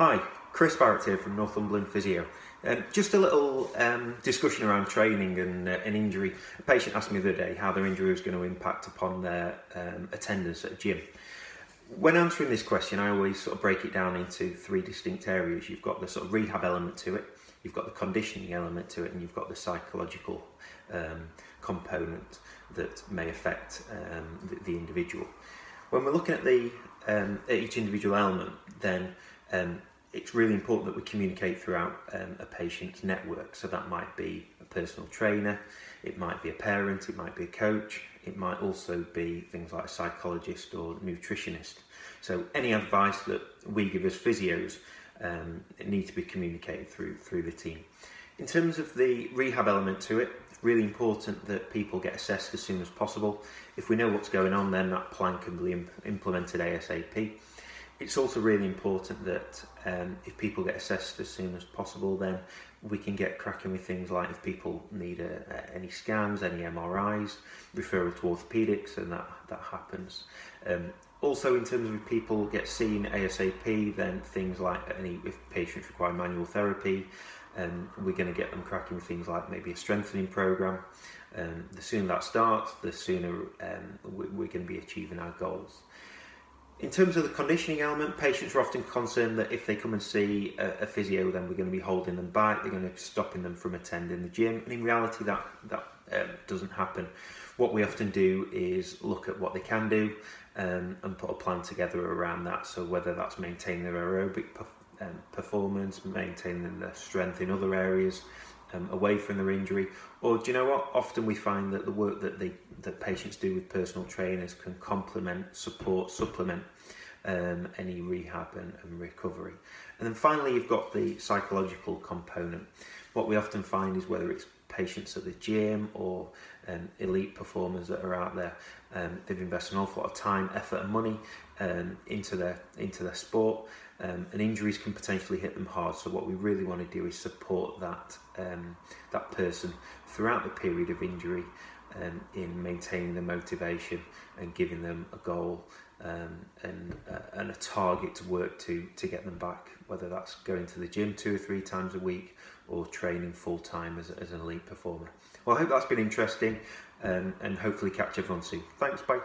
Hi, Chris Barrett here from Northumberland Physio. Just a little discussion around training and an injury. A patient asked me the other day how their injury was going to impact upon their attendance at a gym. When answering this question, I always sort of break it down into three distinct areas. You've got the sort of rehab element to it, you've got the conditioning element to it, and you've got the psychological component that may affect the individual. When we're looking at each individual element, then it's really important that we communicate throughout a patient's network. So that might be a personal trainer, it might be a parent, it might be a coach, it might also be things like a psychologist or nutritionist. So any advice that we give as physios need to be communicated through the team. In terms of the rehab element to it, it's really important that people get assessed as soon as possible. If we know what's going on, then that plan can be implemented ASAP. It's also really important that if people get assessed as soon as possible, then we can get cracking with things like if people need any scans, any MRIs, referral to orthopaedics, and that happens. Also, in terms of if people get seen ASAP, then things like if patients require manual therapy, we're going to get them cracking with things like maybe a strengthening program. The sooner that starts, the sooner we're going to be achieving our goals. In terms of the conditioning element, patients are often concerned that if they come and see a physio, then we're going to be holding them back, they're going to be stopping them from attending the gym, and in reality that doesn't happen. What we often do is look at what they can do and put a plan together around that, so whether that's maintaining their aerobic performance, maintaining their strength in other areas, away from their injury, or do you know what? Often we find that the work that patients do with personal trainers can complement, support, supplement any rehab and recovery. And then finally, you've got the psychological component. What we often find is whether it's patients at the gym or elite performers that are out there, they've invested an awful lot of time, effort and money into their sport, and injuries can potentially hit them hard. So what we really want to do is support that person throughout the period of injury, in maintaining the motivation and giving them a goal and a target to work to get them back, whether that's going to the gym 2 or 3 times a week or training full time as an elite performer. Well, I hope that's been interesting, and hopefully catch everyone soon. Thanks, bye.